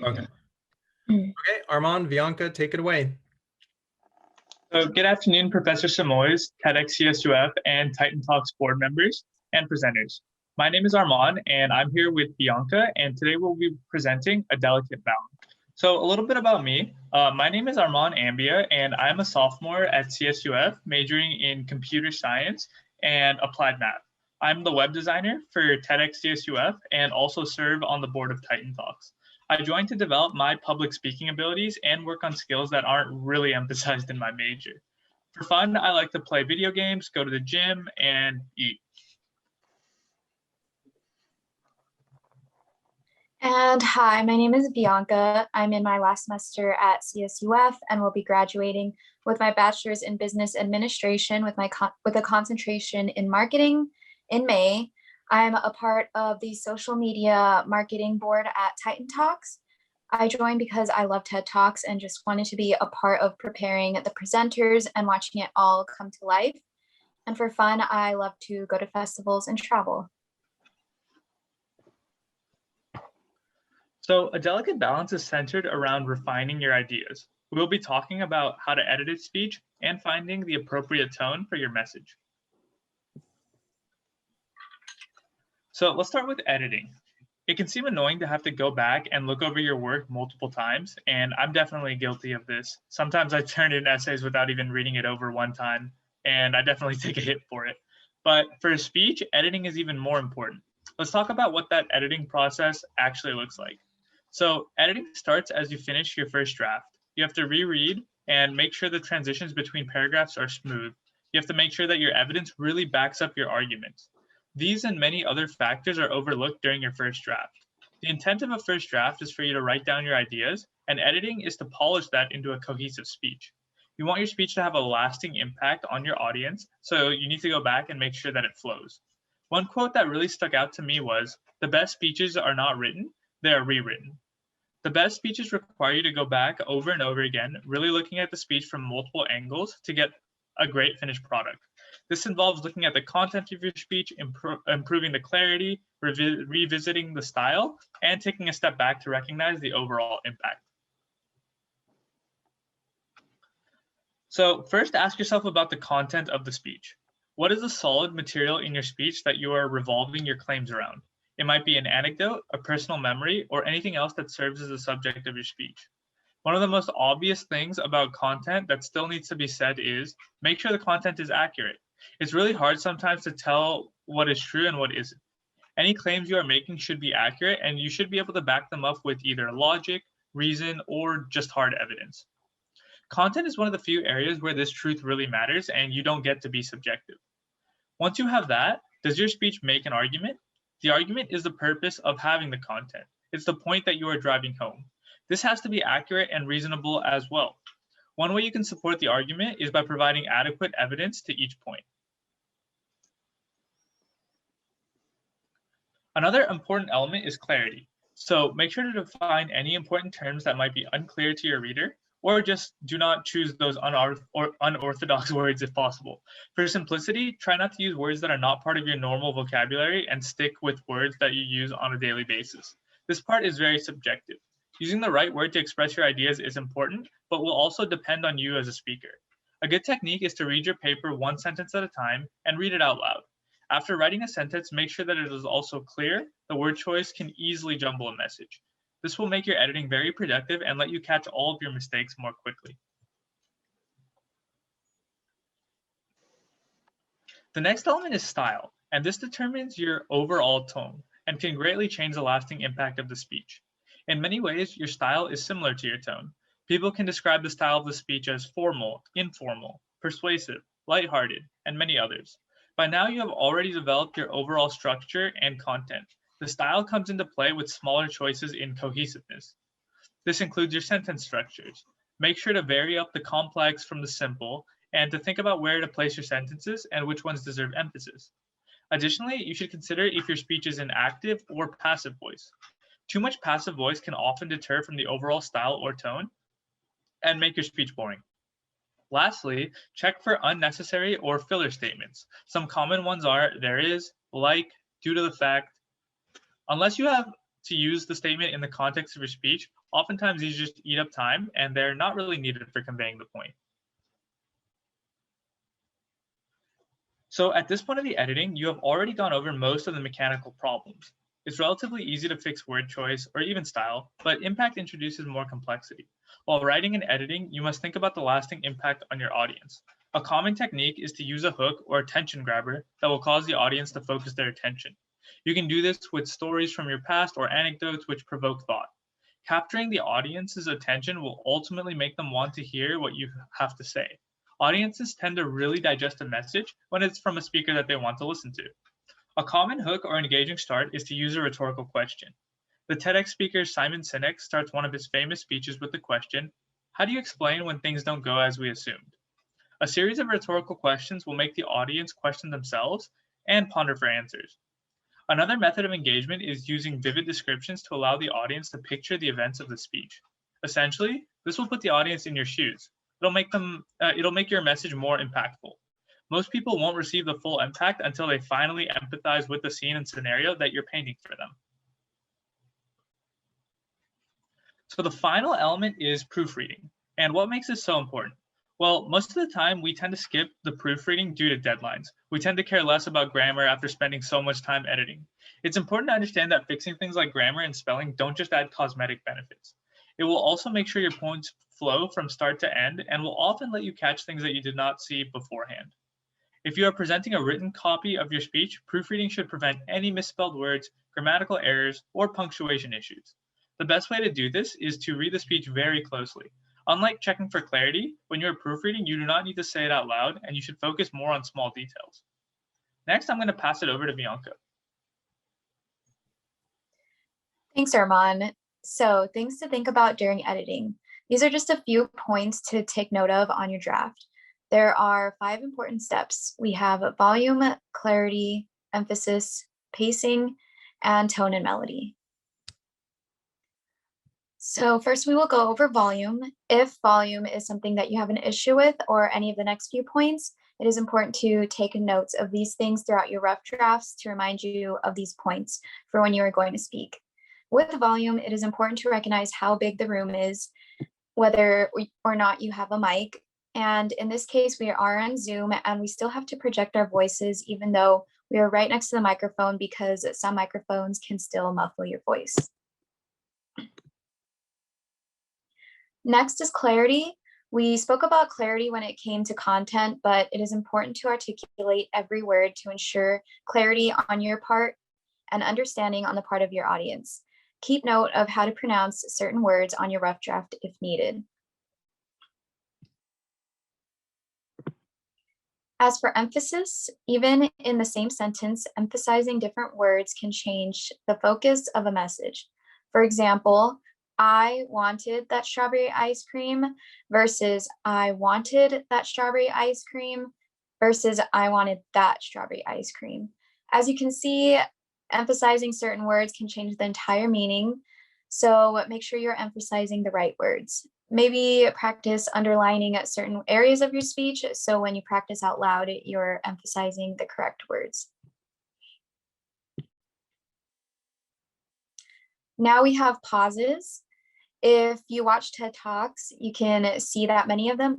Okay. Mm. Okay, Armand, Bianca, take it away. So good afternoon, Professor Samoys, TEDx CSUF, and Titan Talks board members and presenters. My name is Armand, and I'm here with Bianca, and today we'll be presenting A Delicate Balance. So a little bit about me. My name is Armand Ambia, and I'm a sophomore at CSUF, majoring in computer science and applied math. I'm the web designer for TEDx CSUF and also serve on the board of Titan Talks. I joined to develop my public speaking abilities and work on skills that aren't really emphasized in my major. For fun, I like to play video games, go to the gym, and eat. And hi, my name is Bianca. I'm in my last semester at CSUF and will be graduating with my bachelor's in business administration with a concentration in marketing in May. I'm a part of the social media marketing board at Titan Talks. I joined because I love TED Talks and just wanted to be a part of preparing the presenters and watching it all come to life. And for fun, I love to go to festivals and travel. So A Delicate Balance is centered around refining your ideas. We'll be talking about how to edit a speech and finding the appropriate tone for your message. So let's start with editing. It can seem annoying to have to go back and look over your work multiple times, and I'm definitely guilty of this. Sometimes I turn in essays without even reading it over one time, and I definitely take a hit for it. But for a speech, editing is even more important. Let's talk about what that editing process actually looks like. So editing starts as you finish your first draft. You have to reread and make sure the transitions between paragraphs are smooth. You have to make sure that your evidence really backs up your arguments. These and many other factors are overlooked during your first draft. The intent of a first draft is for you to write down your ideas, and editing is to polish that into a cohesive speech. You want your speech to have a lasting impact on your audience, so you need to go back and make sure that it flows. One quote that really stuck out to me was, "The best speeches are not written, they are rewritten." The best speeches require you to go back over and over again, really looking at the speech from multiple angles to get a great finished product. This involves looking at the content of your speech, improving the clarity, revisiting the style, and taking a step back to recognize the overall impact. So first, ask yourself about the content of the speech. What is the solid material in your speech that you are revolving your claims around? It might be an anecdote, a personal memory, or anything else that serves as the subject of your speech. One of the most obvious things about content that still needs to be said is make sure the content is accurate. It's really hard sometimes to tell what is true and what isn't. Any claims you are making should be accurate, and you should be able to back them up with either logic, reason, or just hard evidence. Content is one of the few areas where this truth really matters, and you don't get to be subjective. Once you have that, does your speech make an argument? The argument is the purpose of having the content. It's the point that you are driving home. This has to be accurate and reasonable as well. One way you can support the argument is by providing adequate evidence to each point. Another important element is clarity. So make sure to define any important terms that might be unclear to your reader, or just do not choose those unorthodox words if possible. For simplicity, try not to use words that are not part of your normal vocabulary and stick with words that you use on a daily basis. This part is very subjective. Using the right word to express your ideas is important, but will also depend on you as a speaker. A good technique is to read your paper one sentence at a time and read it out loud. After writing a sentence, make sure that it is also clear. The word choice can easily jumble a message. This will make your editing very productive and let you catch all of your mistakes more quickly. The next element is style, and this determines your overall tone and can greatly change the lasting impact of the speech. In many ways, your style is similar to your tone. People can describe the style of the speech as formal, informal, persuasive, lighthearted, and many others. By now, you have already developed your overall structure and content. The style comes into play with smaller choices in cohesiveness. This includes your sentence structures. Make sure to vary up the complex from the simple and to think about where to place your sentences and which ones deserve emphasis. Additionally, you should consider if your speech is in active or passive voice. Too much passive voice can often deter from the overall style or tone and make your speech boring. Lastly, check for unnecessary or filler statements. Some common ones are there is, like, due to the fact. Unless you have to use the statement in the context of your speech, oftentimes these just eat up time and they're not really needed for conveying the point. So at this point of the editing, you have already gone over most of the mechanical problems. It's relatively easy to fix word choice or even style, but impact introduces more complexity. While writing and editing, you must think about the lasting impact on your audience. A common technique is to use a hook or attention grabber that will cause the audience to focus their attention. You can do this with stories from your past or anecdotes which provoke thought. Capturing the audience's attention will ultimately make them want to hear what you have to say. Audiences tend to really digest a message when it's from a speaker that they want to listen to. A common hook or engaging start is to use a rhetorical question. The TEDx speaker Simon Sinek starts one of his famous speeches with the question, "How do you explain when things don't go as we assumed?" A series of rhetorical questions will make the audience question themselves and ponder for answers. Another method of engagement is using vivid descriptions to allow the audience to picture the events of the speech. Essentially, this will put the audience in your shoes. It'll make your message more impactful. Most people won't receive the full impact until they finally empathize with the scene and scenario that you're painting for them. So the final element is proofreading. And what makes this so important? Well, most of the time we tend to skip the proofreading due to deadlines. We tend to care less about grammar after spending so much time editing. It's important to understand that fixing things like grammar and spelling don't just add cosmetic benefits. It will also make sure your points flow from start to end and will often let you catch things that you did not see beforehand. If you are presenting a written copy of your speech, proofreading should prevent any misspelled words, grammatical errors, or punctuation issues. The best way to do this is to read the speech very closely. Unlike checking for clarity, when you're proofreading, you do not need to say it out loud, and you should focus more on small details. Next, I'm going to pass it over to Bianca. Thanks, Armand. So things to think about during editing. These are just a few points to take note of on your draft. There are 5 important steps. We have volume, clarity, emphasis, pacing, and tone and melody. So first we will go over volume. If volume is something that you have an issue with or any of the next few points, it is important to take notes of these things throughout your rough drafts to remind you of these points for when you are going to speak. With volume, it is important to recognize how big the room is, whether or not you have a mic. And in this case, we are on Zoom and we still have to project our voices even though we are right next to the microphone because some microphones can still muffle your voice. Next is clarity. We spoke about clarity when it came to content, but it is important to articulate every word to ensure clarity on your part and understanding on the part of your audience. Keep note of how to pronounce certain words on your rough draft if needed. As for emphasis, even in the same sentence, emphasizing different words can change the focus of a message. For example, I wanted that strawberry ice cream versus I wanted that strawberry ice cream versus I wanted that strawberry ice cream. As you can see, emphasizing certain words can change the entire meaning. So make sure you're emphasizing the right words. Maybe practice underlining at certain areas of your speech. So when you practice out loud, you're emphasizing the correct words. Now we have pauses. If you watch TED Talks, you can see that many of them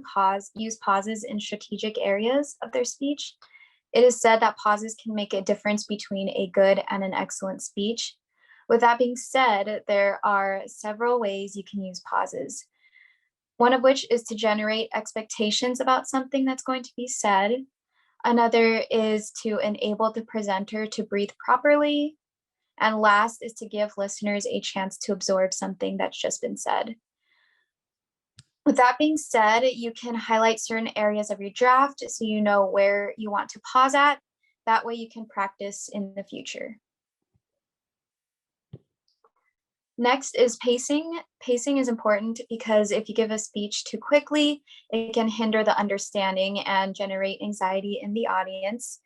use pauses in strategic areas of their speech. It is said that pauses can make a difference between a good and an excellent speech. With that being said, there are several ways you can use pauses. One of which is to generate expectations about something that's going to be said. Another is to enable the presenter to breathe properly. And last is to give listeners a chance to absorb something that's just been said. With that being said, you can highlight certain areas of your draft so you know where you want to pause at. That way you can practice in the future. Next is pacing. Pacing is important because if you give a speech too quickly, it can hinder the understanding and generate anxiety in the audience.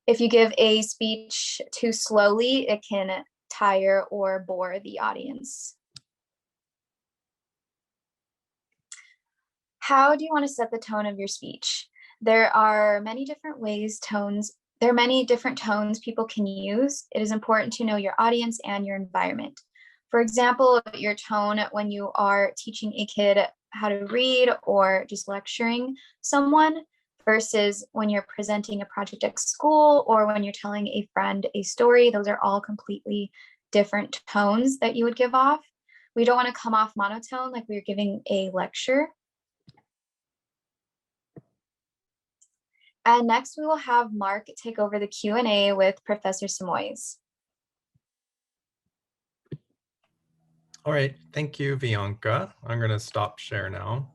If you give a speech too slowly, it can tire or bore the audience. How do you want to set the tone of your speech? There are many different tones people can use. It is important to know your audience and your environment. For example, your tone when you are teaching a kid how to read or just lecturing someone versus when you're presenting a project at school or when you're telling a friend a story. Those are all completely different tones that you would give off. We don't want to come off monotone like we're giving a lecture. And next we will have Mark take over the Q&A with Professor Simoes. All right, thank you, Bianca. I'm going to stop share now.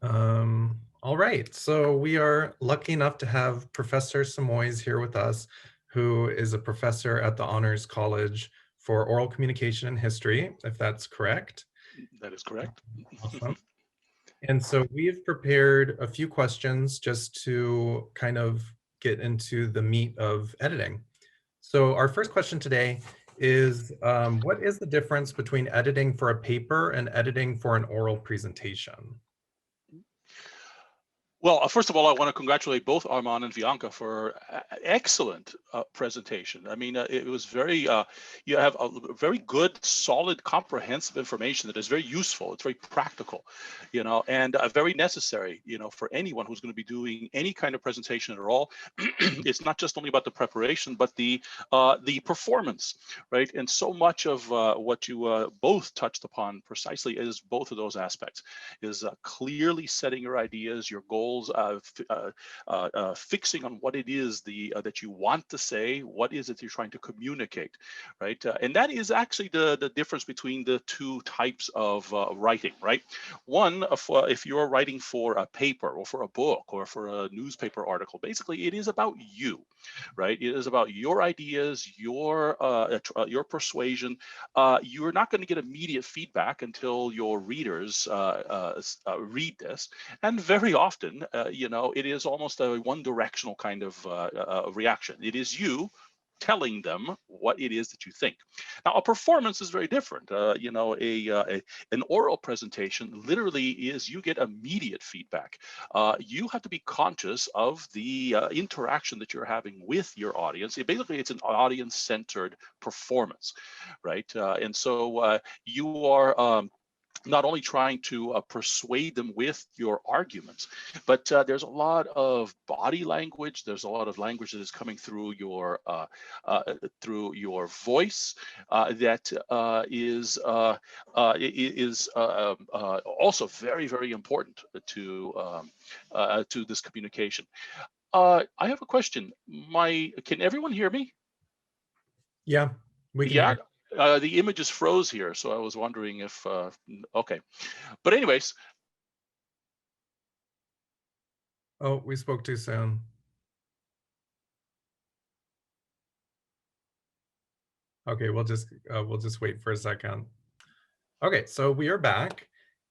All right, so we are lucky enough to have Professor Simoes here with us, who is a professor at the Honors College for Oral Communication and History, if that's correct. That is correct. Awesome. And so we've prepared a few questions just to kind of get into the meat of editing. So our first question today is, what is the difference between editing for a paper and editing for an oral presentation? Well, first of all, I want to congratulate both Armand and Bianca for excellent presentation. I mean, it was very, you have a very good, solid, comprehensive information that is very useful. It's very practical, you know, and very necessary, you know, for anyone who's going to be doing any kind of presentation at all. It's not just only about the preparation, but the performance, right? And so much of what you both touched upon precisely is both of those aspects, is clearly setting your ideas, your goals, fixing on what it is that you want to say, what is it you're trying to communicate, right? And that is actually the difference between the two types of writing, right? One, if you're writing for a paper or for a book or for a newspaper article, basically it is about you, right? It is about your ideas, your persuasion. You're not going to get immediate feedback until your readers read this, and very often, you know, it is almost a one-directional kind of reaction. It is you telling them what it is that you think. Now, a performance is very different. You know, an oral presentation literally is you get immediate feedback. You have to be conscious of the interaction that you're having with your audience. Basically, it's an audience-centered performance, right? And so you are not only trying to persuade them with your arguments, but there's a lot of body language. There's a lot of language that is coming through your voice that is also very, very important to this communication. I have a question. Can everyone hear me? Yeah, we can Yeah. hear. The images froze here, so I was wondering if, okay. But anyways. Oh, we spoke too soon. Okay, we'll just wait for a second. Okay, so we are back,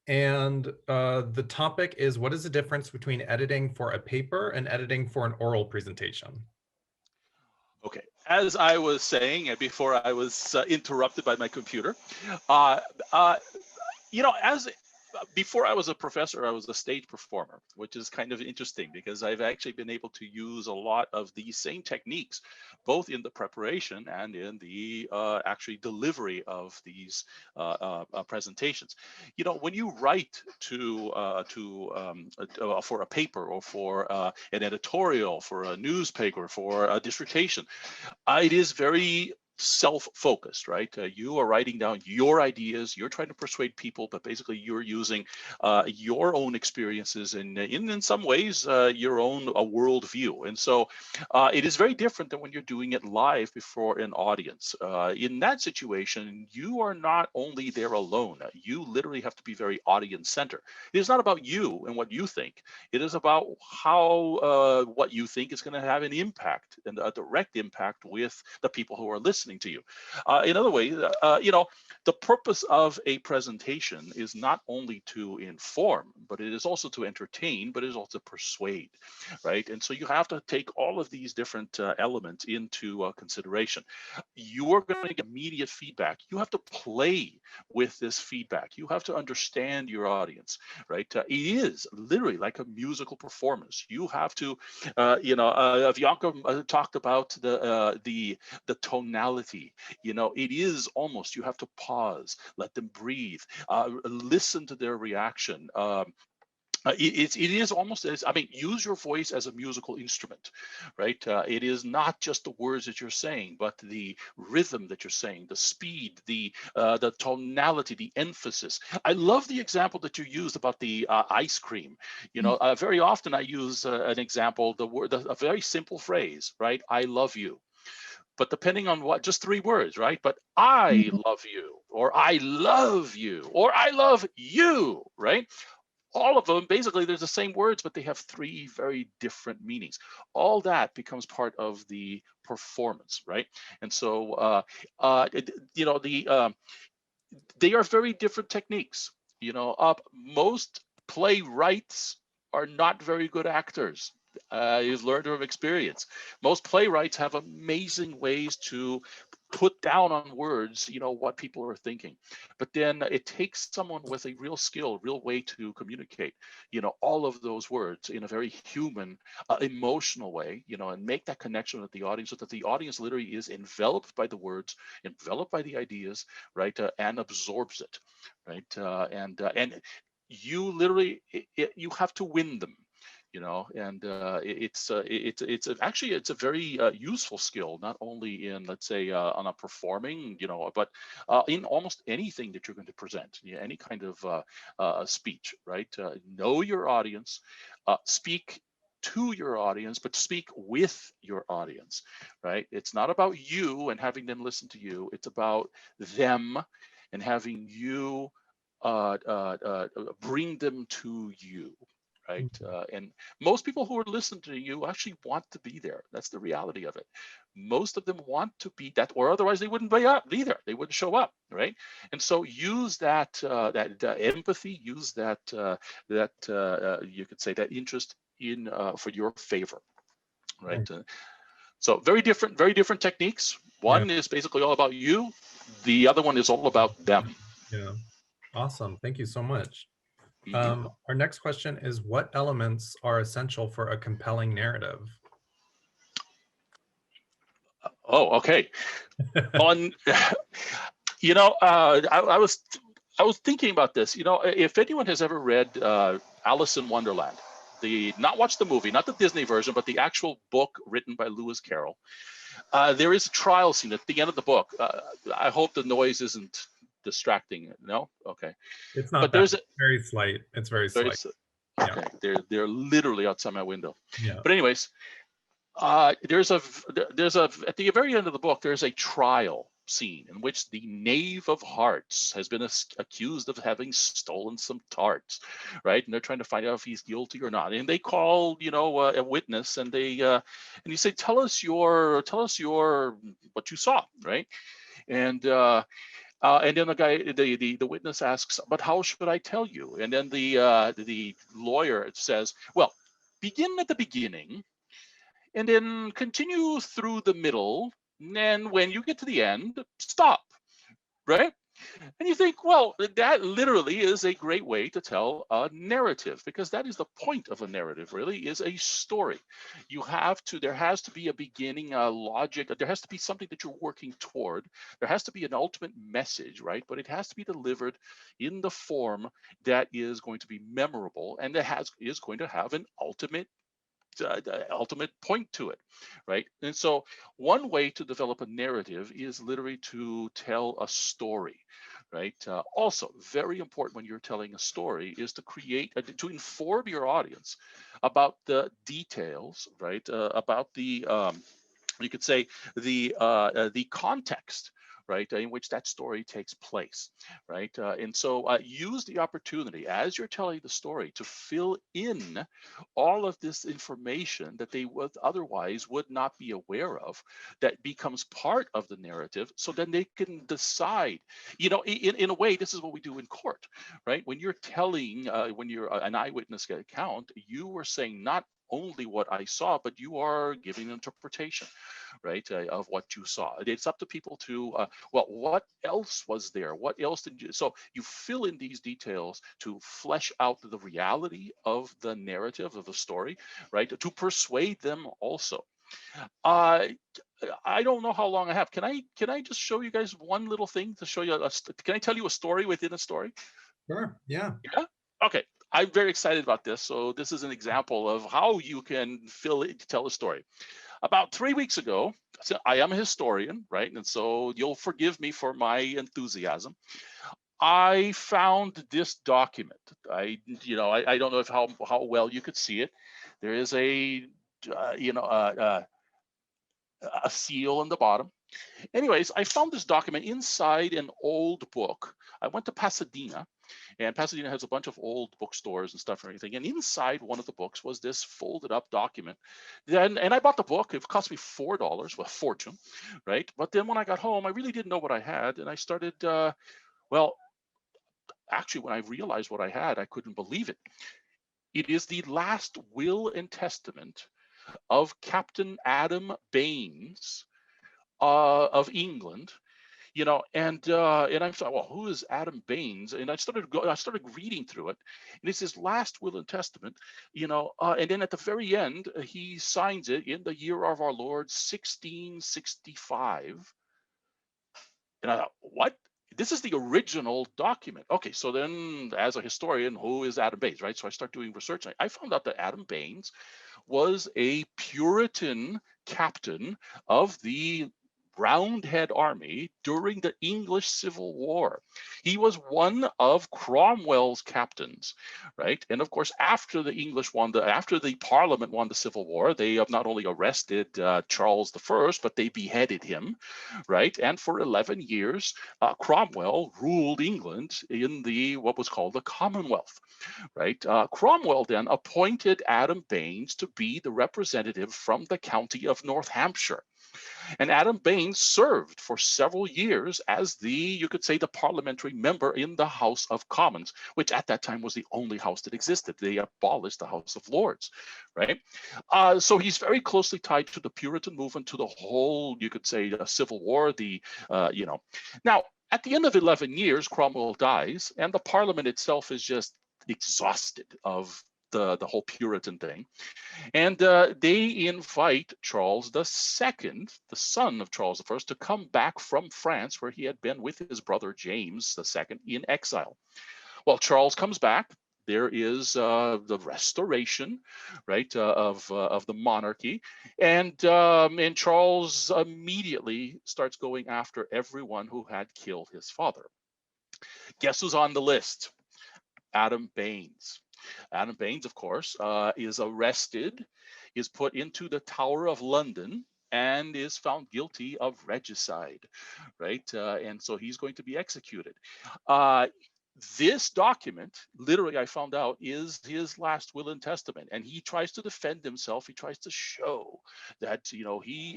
and the topic is, what is the difference between editing for a paper and editing for an oral presentation? Okay, as I was saying, and before I was interrupted by my computer, you know, before I was a professor, I was a stage performer, which is kind of interesting because I've actually been able to use a lot of these same techniques, both in the preparation and in the actually delivery of these presentations. You know, when you write for a paper or for an editorial, for a newspaper, for a dissertation, it is very self-focused, right? You are writing down your ideas, you're trying to persuade people, but basically you're using your own experiences and in some ways your own worldview. And so it is very different than when you're doing it live before an audience. In that situation, you are not only there alone, you literally have to be very audience-centered. It is not about you and what you think. It is about how what you think is going to have an impact, and a direct impact with the people who are listening to you. In other ways, you know, the purpose of a presentation is not only to inform, but it is also to entertain, but it is also to persuade, right? And so you have to take all of these different elements into consideration. You are going to get immediate feedback. You have to play with this feedback. You have to understand your audience, right? It is literally like a musical performance. You have to, Bianca talked about the tonality. It is almost, you have to pause, let them breathe, listen to their reaction. It is almost as, use your voice as a musical instrument, right? It is not just the words that you're saying, but the rhythm that you're saying, the speed, the tonality, the emphasis. I love the example that you used about the ice cream. Very often I use an example, a very simple phrase, right? I love you. But depending on what, just 3 words, right? But I love you, or I love you, or I love you, right? All of them, basically, there's the same words, but they have 3 very different meanings. All that becomes part of the performance, right? And so, they are very different techniques. Most playwrights are not very good actors. You've learned from experience. Most playwrights have amazing ways to put down on words, what people are thinking. But then it takes someone with a real skill, real way to communicate, all of those words in a very human, emotional way, and make that connection with the audience so that the audience literally is enveloped by the words, enveloped by the ideas, right, and absorbs it, right? And you literally, you have to win them. And it's actually a very useful skill, not only in, let's say, on a performing, but in almost anything that you're going to present, any kind of speech, right? Know your audience, speak to your audience, but speak with your audience, right? It's not about you and having them listen to you. It's about them and having you bring them to you. Right. And most people who are listening to you actually want to be there. That's the reality of it. Most of them want to be that, or otherwise they wouldn't be up either. They wouldn't show up. Right. And so use that empathy, use that you could say that interest in for your favor. Right. So very different techniques. One is basically all about you. The other one is all about them. Yeah. Awesome. Thank you so much. Our next question is, what elements are essential for a compelling narrative? Oh, okay. I was thinking about this. If anyone has ever read Alice in Wonderland, not watched the movie, not the Disney version, but the actual book written by Lewis Carroll, there is a trial scene at the end of the book. I hope the noise isn't distracting. No? Okay. It's not, but there's very slight. It's very slight. Okay. Yeah. They're literally outside my window. Yeah. But anyways, there's a at the very end of the book, there's a trial scene in which the Knave of Hearts has been accused of having stolen some tarts, right? And they're trying to find out if he's guilty or not. And they call, a witness, and and you say, tell us your what you saw, right? And then the guy, the witness asks, but how should I tell you? And then the lawyer says, well, begin at the beginning, and then continue through the middle, and when you get to the end, stop, right? And you think, well, that literally is a great way to tell a narrative, because that is the point of a narrative, really, is a story. There has to be a beginning, a logic, there has to be something that you're working toward. There has to be an ultimate message, right? But it has to be delivered in the form that is going to be memorable, and that is going to have an ultimate point to it, right? And so one way to develop a narrative is literally to tell a story, right? Also, very important when you're telling a story is to inform your audience about the details, right? About the you could say the context, right, in which that story takes place, right? And so use the opportunity as you're telling the story to fill in all of this information that they would otherwise would not be aware of, that becomes part of the narrative, so then they can decide. You know, in a way, this is what we do in court, right? When you're telling, when you're an eyewitness account, you are saying not only what I saw, but you are giving an interpretation, right, of what you saw. It's up to people to, well, what else was there? What else did you? So you fill in these details to flesh out the reality of the narrative of the story, right, to persuade them also. Uh, I don't know how long I have. Can I just show you guys one little thing to show you? Can I tell you a story within a story? Sure. Yeah. Yeah. Okay. I'm very excited about this. So this is an example of how you can tell a story. About 3 weeks ago, so I am a historian, right? And so you'll forgive me for my enthusiasm. I found this document. I don't know if how well you could see it. There is a seal in the bottom. Anyways, I found this document inside an old book. I went to Pasadena, and Pasadena has a bunch of old bookstores and stuff and everything. And inside one of the books was this folded up document. And I bought the book. It cost me $4, well, fortune, right? But then when I got home, I really didn't know what I had. And I started, actually, when I realized what I had, I couldn't believe it. It is the last will and testament of Captain Adam Baines of England, and I'm sorry, well, who is Adam Baines? And I started reading through it, and it's his last will and testament, and then at the very end, he signs it in the year of our Lord 1665. And I thought, what? This is the original document. Okay, so then as a historian, who is Adam Baines, right? So I start doing research. I found out that Adam Baines was a Puritan captain of the Roundhead Army during the English Civil War. He was one of Cromwell's captains, right? And of course, after the Parliament won the Civil War, they have not only arrested Charles I, but they beheaded him, right? And for 11 years, Cromwell ruled England in what was called the Commonwealth, right? Cromwell then appointed Adam Baines to be the representative from the county of North Hampshire. And Adam Baines served for several years as you could say, the parliamentary member in the House of Commons, which at that time was the only house that existed. They abolished the House of Lords, right? So he's very closely tied to the Puritan movement, to the whole, you could say, the Civil War, Now, at the end of 11 years, Cromwell dies, and the parliament itself is just exhausted of the whole Puritan thing. And they invite Charles II, the son of Charles I, to come back from France, where he had been with his brother James II in exile. Well, Charles comes back. There is the restoration, right, of the monarchy, and Charles immediately starts going after everyone who had killed his father. Guess who's on the list? Adam Baines. Adam Baines, of course, is arrested, is put into the Tower of London, and is found guilty of regicide, right? And so he's going to be executed. This document, literally, I found out, is his last will and testament, and he tries to defend himself. He tries to show that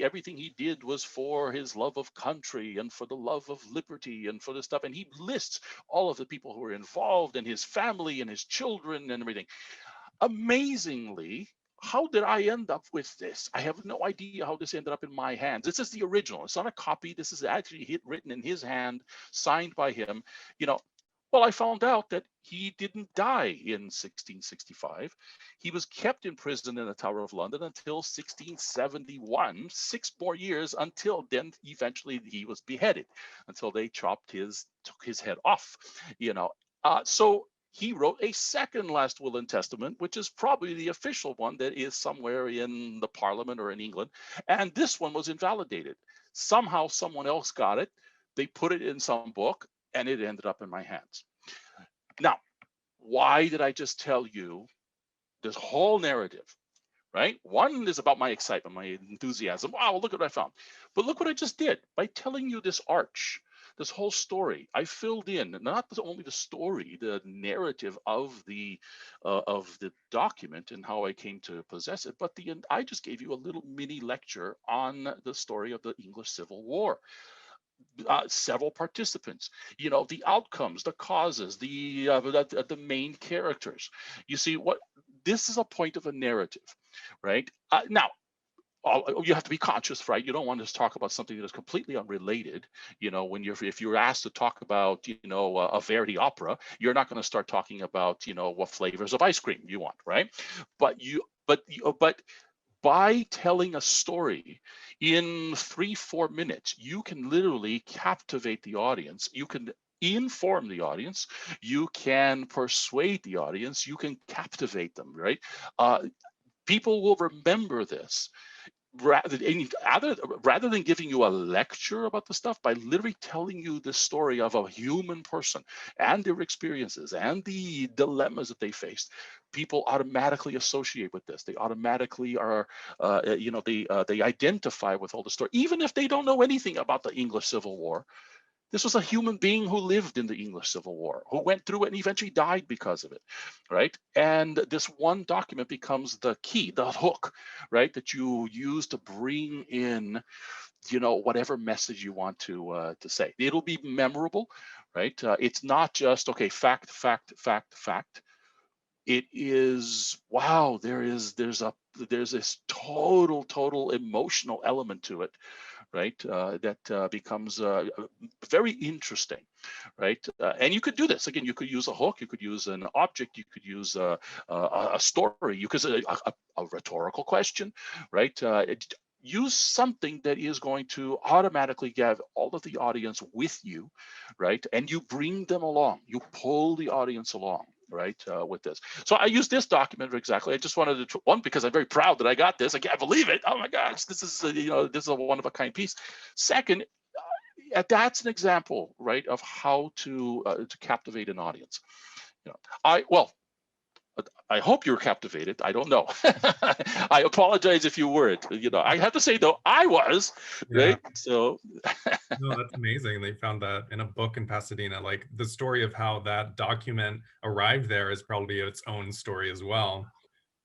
everything he did was for his love of country and for the love of liberty and for this stuff. And he lists all of the people who were involved, and his family and his children and everything. Amazingly, how did I end up with this? I have no idea how this ended up in my hands. This is the original. It's not a copy. This is actually written in his hand, signed by him. Well, I found out that he didn't die in 1665. He was kept in prison in the Tower of London until 1671, 6 more years, until then eventually he was beheaded, until they took his head off, So he wrote a second last will and testament, which is probably the official one that is somewhere in the Parliament or in England. And this one was invalidated. Somehow someone else got it. They put it in some book, and it ended up in my hands. Now, why did I just tell you this whole narrative? right? One is about my excitement, my enthusiasm. Wow, look what I found. But look what I just did by telling you this arch, this whole story. I filled in not only the story, the narrative of the document and how I came to possess it, but I just gave you a little mini lecture on the story of the English Civil War. Several participants, the outcomes, the causes, the main characters. You see, what this is a point of a narrative, right? Now, you have to be conscious, right? You don't want to talk about something that is completely unrelated. When if you're asked to talk about, a Verdi opera, you're not going to start talking about, what flavors of ice cream you want, right? But by telling a story in 3-4 minutes, you can literally captivate the audience. You can inform the audience. You can persuade the audience. You can captivate them, right? People will remember this rather than giving you a lecture about the stuff, by literally telling you the story of a human person and their experiences and the dilemmas that they faced. People automatically associate with this. They automatically are, they identify with all the story, even if they don't know anything about the English Civil War. This was a human being who lived in the English Civil War, who went through it and eventually died because of it, right? And this one document becomes the key, the hook, right, that you use to bring in, whatever message you want to say. It'll be memorable, right? It's not just, okay, fact, fact, fact, fact. It is, wow, there's this total emotional element to it, right? That becomes very interesting, right? And you could do this again. You could use a hook. You could use an object. You could use a story. You could a rhetorical question, right? Use something that is going to automatically get all of the audience with you, right? And you bring them along. You pull the audience along, right, with this. So I use this document exactly. I just wanted to, one, because I'm very proud that I got this. I can't believe it. Oh my gosh, this is this is a one of a kind piece. Second, that's an example, right, of how to captivate an audience. I hope you're captivated. I don't know. I apologize if you weren't. I have to say though, I was, right? Yeah. So No, that's amazing. They found that in a book in Pasadena. Like the story of how that document arrived there is probably its own story as well.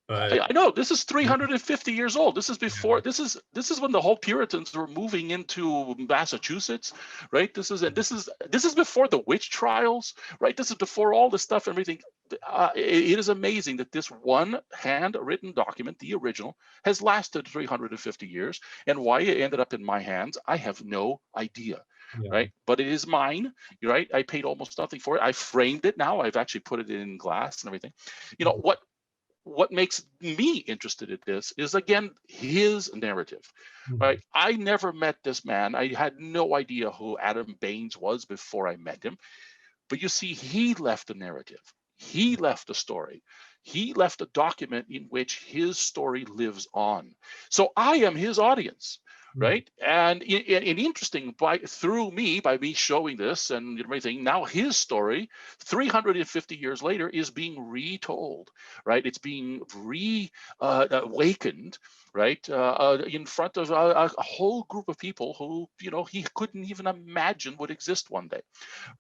But I know this is 350 years old. This is before. yeah, This is when the whole Puritans were moving into Massachusetts, right? This is before the witch trials, right? This is before all this stuff. Everything. It is amazing that this one handwritten document, the original, has lasted 350 years. And why it ended up in my hands, I have no idea. yeah. Right, but it is mine, right? I paid almost nothing for it. I framed it now. I've actually put it in glass and everything. What makes me interested in this is, again, his narrative, Mhm. right? I never met this man. I had no idea who Adam Baines was before I met him. But you see, he left a narrative. He left a story. He left a document in which his story lives on. So I am his audience, right? And interesting, by me showing this and everything, now his story 350 years later is being retold, right? It's being awakened, right, in front of a whole group of people who he couldn't even imagine would exist one day,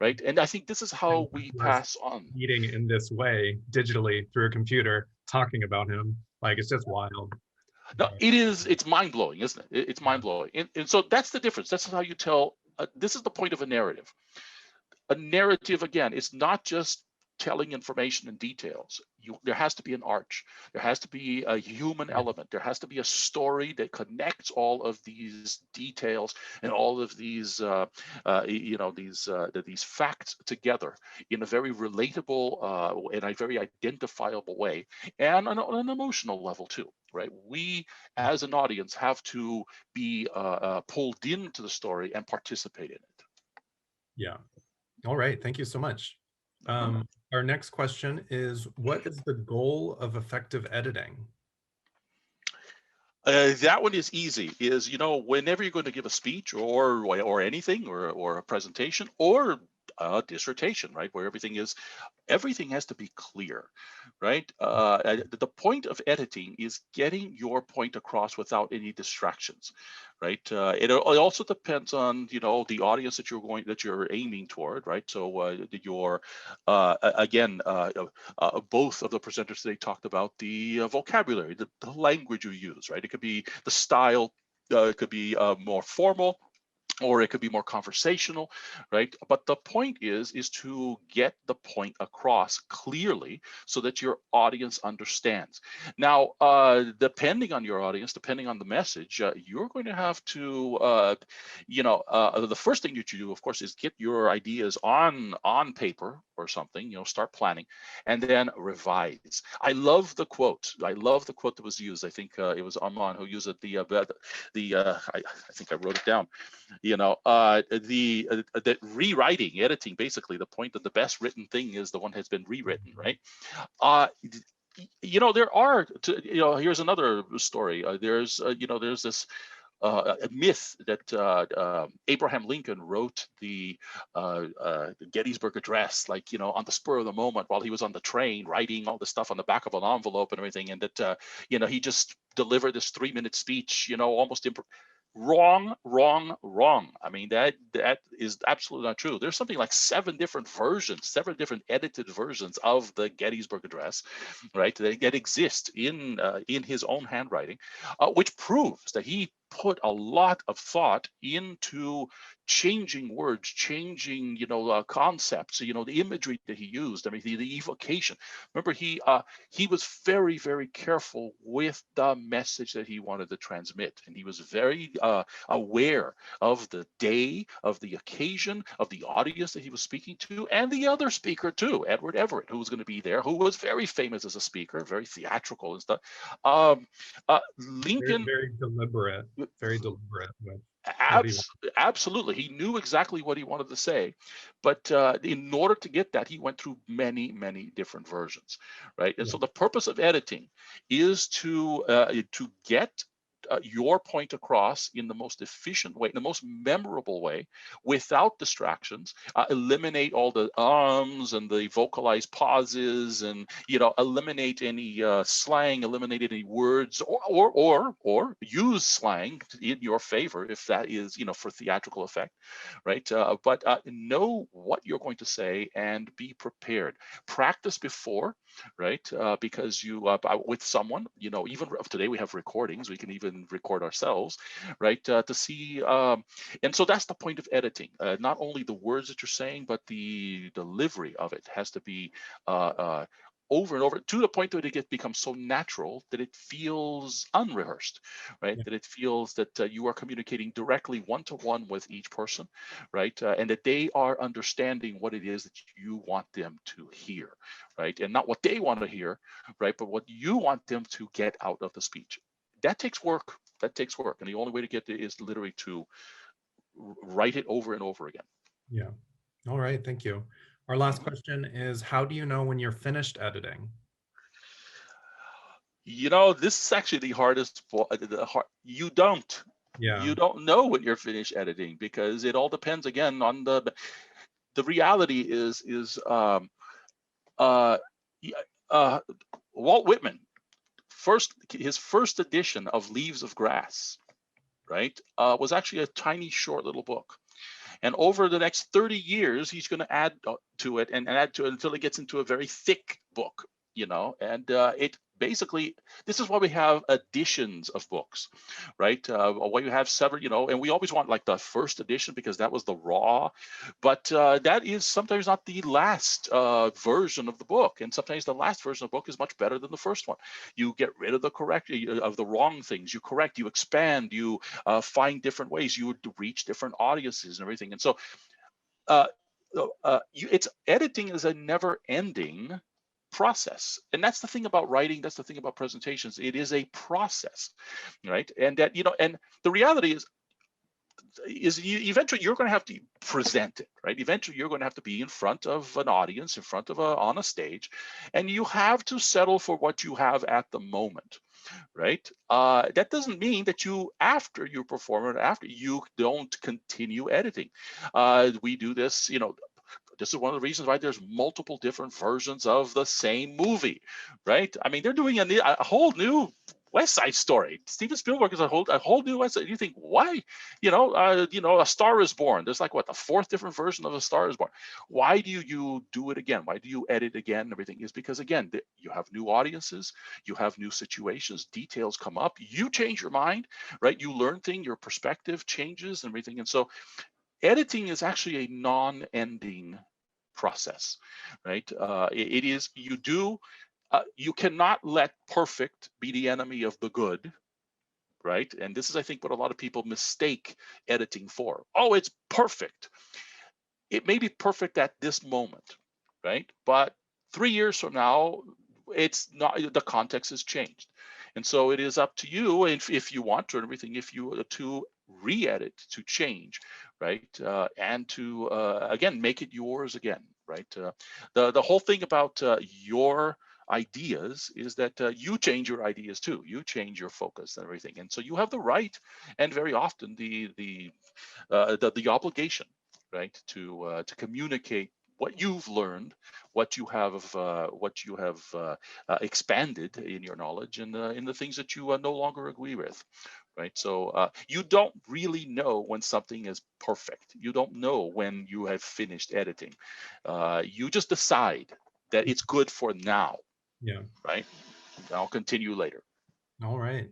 right? And I think this is how we pass on. Meeting in this way digitally through a computer, talking about him. Like it's just wild. No, it's mind-blowing, isn't it? It's mind-blowing. And so that's the difference. That's how you tell. This is the point of a narrative. A narrative, again, is not just telling information and details. There has to be an arch. There has to be a human element. There has to be a story that connects all of these details and all of these these facts together in a very relatable and a very identifiable way, and on an emotional level too, right? We as an audience have to be pulled into the story and participate in it. Yeah. All right. Thank you so much. Our next question is, what is the goal of effective editing? That one is easy. Whenever you're going to give a speech or anything or a presentation or a dissertation, right? Where everything has to be clear, right? The point of editing is getting your point across without any distractions, right? It also depends on, you know, the audience that you're aiming toward, right? So both of the presenters today talked about the vocabulary, the language you use, right? It could be the style, it could be more formal, or it could be more conversational, right? But the point is to get the point across clearly so that your audience understands. Now, depending on your audience, depending on the message, you're going to have to, the first thing that you do, of course, is get your ideas on paper or something, you know, start planning, and then revise. I love the quote. I love the quote that was used. I think it was Armand who used it. I think I wrote it down. You know, that rewriting, editing, basically the point that the best written thing is the one that's been rewritten, right? You know, here's another story. There's this a myth that Abraham Lincoln wrote the Gettysburg Address, like, you know, on the spur of the moment while he was on the train writing all the stuff on the back of an envelope and everything, and that he just delivered this 3-minute speech, you know, almost wrong. I mean, that is absolutely not true. There's something like 7 different edited versions of the Gettysburg Address, right? That exist in his own handwriting, which proves that he put a lot of thought into changing words, changing, concepts, the imagery that he used. I mean, the evocation. Remember, he was very, very careful with the message that he wanted to transmit, and he was very aware of the day, of the occasion, of the audience that he was speaking to, and the other speaker too, Edward Everett, who was going to be there, who was very famous as a speaker, very theatrical and stuff. Lincoln, very deliberate, very deliberate with absolutely, he knew exactly what he wanted to say, but in order to get that, he went through many, many different versions, right? And so the purpose of editing is to get your point across in the most efficient way, in the most memorable way, without distractions. Eliminate all the ums and the vocalized pauses, and eliminate any slang, eliminate any words, or use slang in your favor if that is for theatrical effect, right? But know what you're going to say and be prepared. Practice before, right? Because with someone, even today we have recordings, we can even record ourselves, right? To see, and so that's the point of editing. Not only the words that you're saying, but the delivery of it has to be over and over, to the point that it becomes so natural that it feels unrehearsed, right? That it feels that you are communicating directly one-to-one with each person, right? And that they are understanding what it is that you want them to hear, right? And not what they want to hear, right? But what you want them to get out of the speech. That takes work. And the only way to get it is literally to write it over and over again. Yeah. All right. Thank you. Our last question is, how do you know when you're finished editing? This is actually the hardest. You don't. Yeah. You don't know when you're finished editing, because it all depends again on the reality is Walt Whitman, his first edition of Leaves of Grass, right, was actually a tiny short little book. And over the next 30 years, he's going to add to it and add to it until it gets into a very thick book, and it basically, this is why we have editions of books, right? Why you have several, and we always want like the first edition because that was the raw, but that is sometimes not the last version of the book. And sometimes the last version of the book is much better than the first one. You get rid of the wrong things, you correct, you expand, you find different ways, you reach different audiences and everything. And so it's editing is a never ending process. And that's the thing about writing, that's the thing about presentations. It is a process, right? And that, and the reality is eventually you're going to have to present it, right? Eventually you're going to have to be in front of an audience, on a stage, and you have to settle for what you have at the moment, right? That doesn't mean that after you perform it, after you don't continue editing. We do this, This is one of the reasons why there's multiple different versions of the same movie, right? I mean, they're doing a whole new West Side Story. Steven Spielberg is a whole new West Side. You think, why? A Star is Born. There's like what, the fourth different version of A Star is Born. Why do you do it again? Why do you edit again? Everything is because, again, you have new audiences, you have new situations, details come up, you change your mind, right? You learn things, your perspective changes and everything. And so editing is actually a non-ending process, right? It is, you cannot let perfect be the enemy of the good, right? And this is, I think, what a lot of people mistake editing for. Oh, it's perfect. It may be perfect at this moment, right? But 3 years from now, it's not, the context has changed. And so it is up to you, if you want to, and everything, if you to re-edit, to change, right? And to, again, make it yours again, right? The whole thing about your ideas is that you change your ideas too. You change your focus and everything. And so you have the right, and very often the obligation, right, to communicate what you've learned, what you have expanded in your knowledge, and in the things that you no longer agree with, right? So you don't really know when something is perfect. You don't know when you have finished editing. You just decide that it's good for now, Yeah. right? I'll continue later. All right.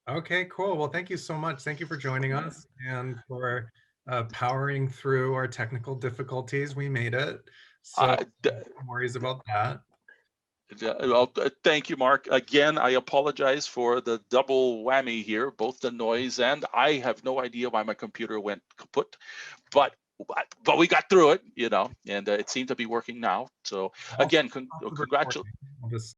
Okay, cool. Well, thank you so much. Thank you for joining us and for powering through our technical difficulties. We made it. So no worries about that. Well, thank you, Mark. Again, I apologize for the double whammy here, both the noise, and I have no idea why my computer went kaput, but we got through it, and it seemed to be working now. So again, congratulations. I'll just